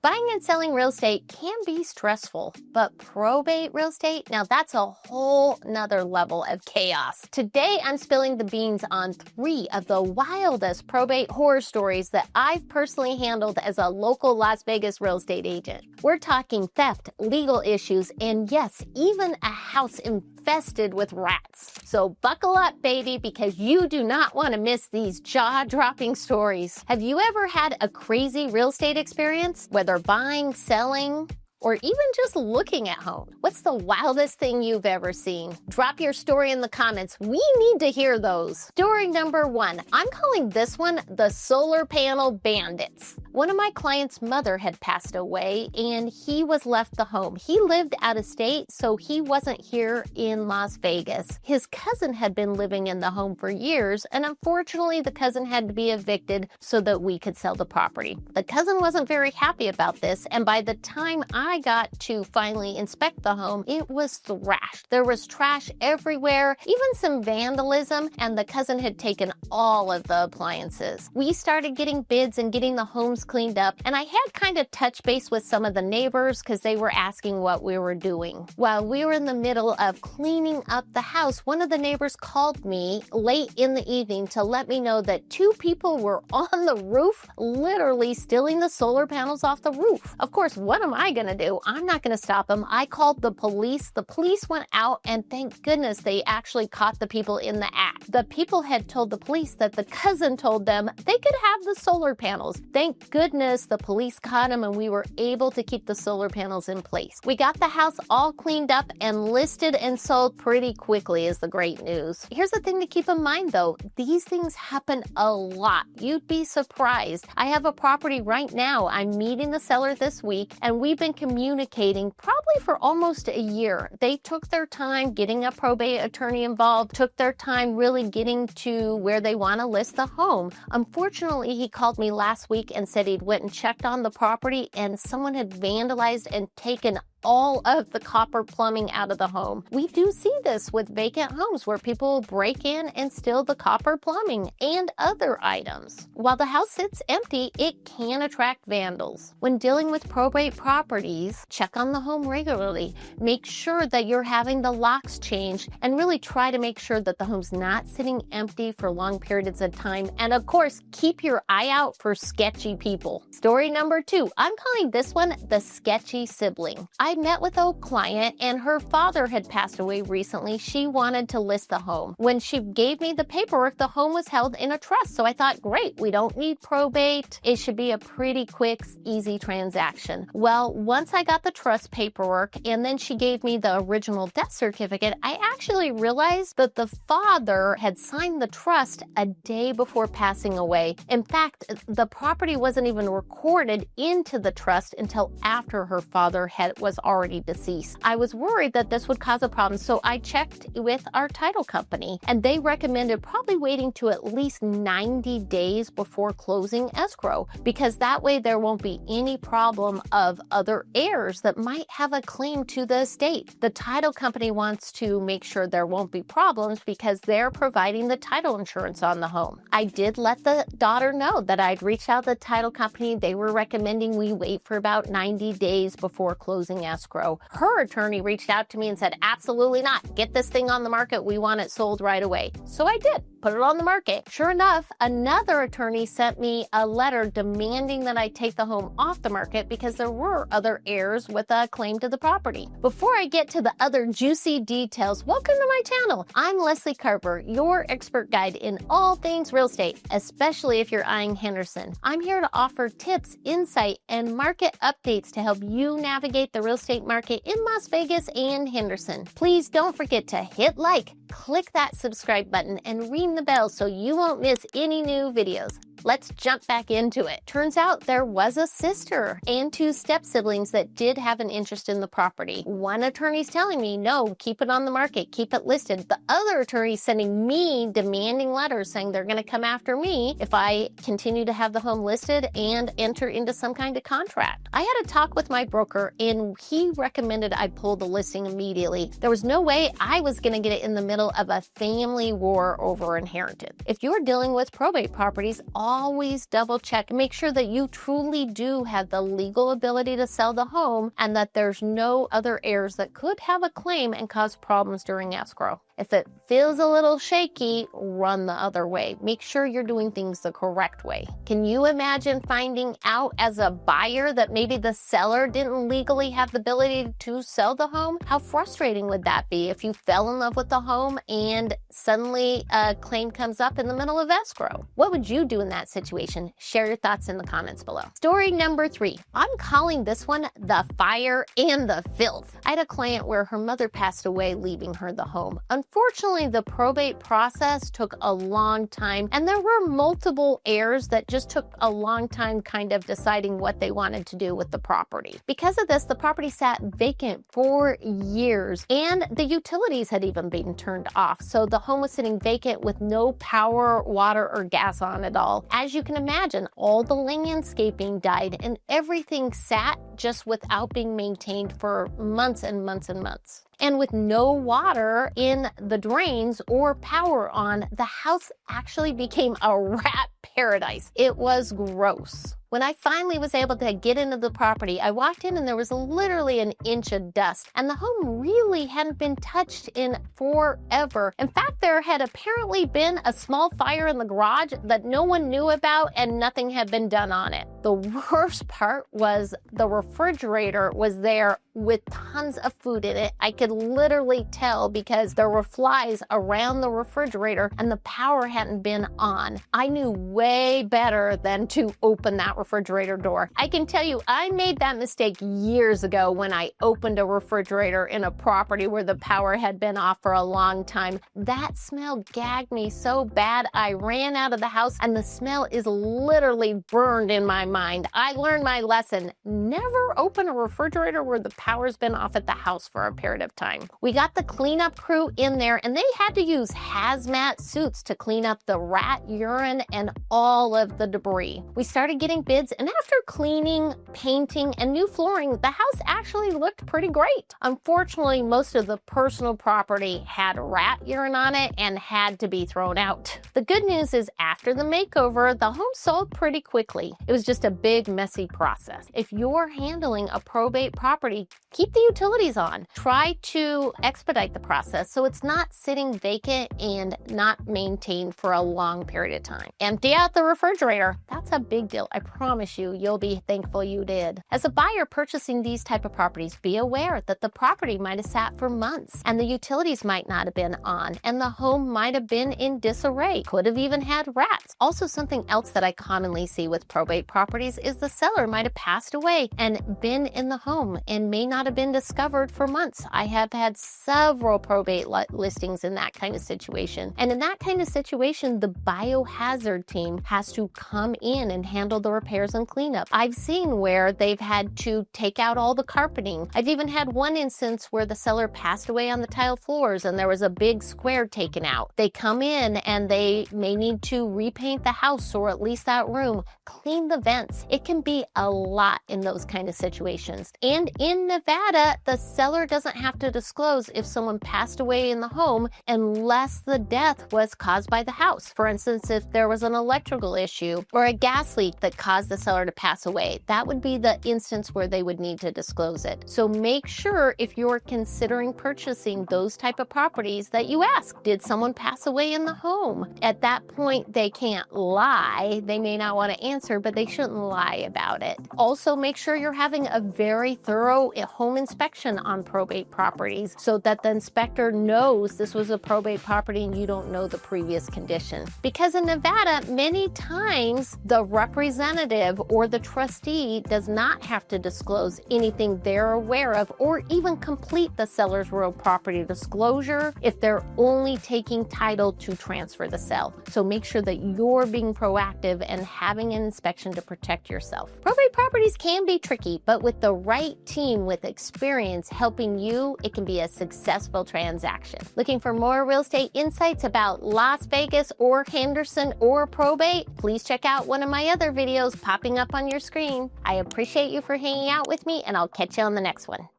Buying and selling real estate can be stressful, but probate real estate, now that's a whole nother level of chaos. Today, I'm spilling the beans on 3 of the wildest probate horror stories that I've personally handled as a local Las Vegas real estate agent. We're talking theft, legal issues, and yes, even a house infested with rats. So buckle up, baby, because you do not want to miss these jaw-dropping stories. Have you ever had a crazy real estate experience? Whether buying, selling, or even just looking at home. What's the wildest thing you've ever seen? Drop your story in the comments. We need to hear those. Story number 1. I'm calling this one the solar panel bandits. One of my client's mother had passed away and he was left the home. He lived out of state, so he wasn't here in Las Vegas. His cousin had been living in the home for years, and unfortunately the cousin had to be evicted so that we could sell the property. The cousin wasn't very happy about this, and by the time I got to finally inspect the home, it was thrashed. There was trash everywhere, even some vandalism, and the cousin had taken all of the appliances. We started getting bids and getting the homes cleaned up, and I had kind of touch base with some of the neighbors because they were asking what we were doing. While we were in the middle of cleaning up the house, one of the neighbors called me late in the evening to let me know that 2 people were on the roof, literally stealing the solar panels off the roof. Of course, what am I gonna do? I'm not gonna stop them. I called the police. The police went out, and thank goodness they actually caught the people in the act. The people had told the police that the cousin told them they could have the solar panels. Thank goodness the police caught them, and we were able to keep the solar panels in place. We got the house all cleaned up and listed and sold pretty quickly is the great news. Here's the thing to keep in mind though, these things happen a lot. You'd be surprised. I have a property right now. I'm meeting the seller this week, and we've been communicating probably for almost a year. They took their time getting a probate attorney involved, took their time really getting to where they want to list the home. Unfortunately, he called me last week and said he'd went and checked on the property and someone had vandalized and taken all of the copper plumbing out of the home. We do see this with vacant homes where people break in and steal the copper plumbing and other items. While the house sits empty, it can attract vandals. When dealing with probate properties, check on the home regularly. Make sure that you're having the locks changed and really try to make sure that the home's not sitting empty for long periods of time. And of course, keep your eye out for sketchy people. Story number 2. I'm calling this one the sketchy sibling. I met with a client and her father had passed away recently. She wanted to list the home. When she gave me the paperwork, the home was held in a trust. So I thought, great, we don't need probate. It should be a pretty quick, easy transaction. Well, once I got the trust paperwork and then she gave me the original death certificate, I actually realized that the father had signed the trust a day before passing away. In fact, the property wasn't even recorded into the trust until after her father was already deceased. I was worried that this would cause a problem, so I checked with our title company, and they recommended probably waiting to at least 90 days before closing escrow, because that way there won't be any problem of other heirs that might have a claim to the estate. The title company wants to make sure there won't be problems because they're providing the title insurance on the home. I did let the daughter know that I'd reached out to the title company. They were recommending we wait for about 90 days before closing escrow. Her attorney reached out to me and said, absolutely not. Get this thing on the market. We want it sold right away. So I did. Put it on the market. Sure enough, another attorney sent me a letter demanding that I take the home off the market because there were other heirs with a claim to the property. Before I get to the other juicy details, welcome to my channel. I'm Leslie Carver, your expert guide in all things real estate, especially if you're eyeing Henderson. I'm here to offer tips, insight, and market updates to help you navigate the real estate market in Las Vegas and Henderson. Please don't forget to hit like, click that subscribe button, and ring the bell so you won't miss any new videos. Let's jump back into it. Turns out there was a sister and 2 step-siblings that did have an interest in the property. One attorney's telling me, no, keep it on the market, keep it listed. The other attorney's sending me demanding letters saying they're gonna come after me if I continue to have the home listed and enter into some kind of contract. I had a talk with my broker and he recommended I pull the listing immediately. There was no way I was gonna get it in the middle of a family war over inheritance. If you're dealing with probate properties, always double check and make sure that you truly do have the legal ability to sell the home and that there's no other heirs that could have a claim and cause problems during escrow. If it feels a little shaky, run the other way. Make sure you're doing things the correct way. Can you imagine finding out as a buyer that maybe the seller didn't legally have the ability to sell the home? How frustrating would that be if you fell in love with the home and suddenly a claim comes up in the middle of escrow? What would you do in that situation? Share your thoughts in the comments below. Story number 3. I'm calling this one the fire and the filth. I had a client where her mother passed away, leaving her the home. Unfortunately, the probate process took a long time, and there were multiple heirs that just took a long time kind of deciding what they wanted to do with the property. Because of this, the property sat vacant for years, and the utilities had even been turned off. So the home was sitting vacant with no power, water, or gas on at all. As you can imagine, all the landscaping died, and everything sat just without being maintained for months and months and months. And with no water in the drains or power on, the house actually became a rat paradise. It was gross. When I finally was able to get into the property, I walked in and there was literally an inch of dust, and the home really hadn't been touched in forever. In fact, there had apparently been a small fire in the garage that no one knew about and nothing had been done on it. The worst part was the refrigerator was there with tons of food in it. I could literally tell because there were flies around the refrigerator and the power hadn't been on. I knew way better than to open that refrigerator door. I can tell you, I made that mistake years ago when I opened a refrigerator in a property where the power had been off for a long time. That smell gagged me so bad, I ran out of the house and the smell is literally burned in my mind. I learned my lesson. Never open a refrigerator where the power's been off at the house for a period of time. We got the cleanup crew in there and they had to use hazmat suits to clean up the rat urine and all of the debris. We started getting bids, and after cleaning, painting, and new flooring, the house actually looked pretty great. Unfortunately, most of the personal property had rat urine on it and had to be thrown out. The good news is after the makeover, the home sold pretty quickly. It was just a big, messy process. If you're handling a probate property, keep the utilities on. Try to expedite the process so it's not sitting vacant and not maintained for a long period of time. Empty out the refrigerator. That's a big deal. I promise you, you'll be thankful you did. As a buyer purchasing these type of properties, be aware that the property might have sat for months and the utilities might not have been on and the home might have been in disarray. Could have even had rats. Also, something else that I commonly see with probate properties is the seller might have passed away and been in the home and may not have been discovered for months. I have had several probate listings in that kind of situation. And in that kind of situation, the biohazard team has to come in and handle the repairs and cleanup. I've seen where they've had to take out all the carpeting. I've even had one instance where the seller passed away on the tile floors and there was a big square taken out. They come in and they may need to repaint the house or at least that room, clean the vents. It can be a lot in those kind of situations. And in Nevada, the seller doesn't have to disclose if someone passed away in the home unless the death was caused by the house. For instance, if there was an electrical issue or a gas leak that caused the seller to pass away, that would be the instance where they would need to disclose it. So make sure if you're considering purchasing those type of properties that you ask, did someone pass away in the home? At that point, they can't lie. They may not want to answer, but they shouldn't lie about it. Also, make sure you're having a very thorough home inspection on probate properties so that the inspector knows this was a probate property and you don't know the previous condition. Because in Nevada, many times the representative or the trustee does not have to disclose anything they're aware of or even complete the seller's real property disclosure if they're only taking title to transfer the sale. So make sure that you're being proactive and having an inspection to protect yourself. Probate properties can be tricky, but with the right team with experience helping you, it can be a successful transaction. Looking for more real estate insights about Las Vegas or Henderson or probate? Please check out one of my other videos popping up on your screen. I appreciate you for hanging out with me, and I'll catch you on the next one.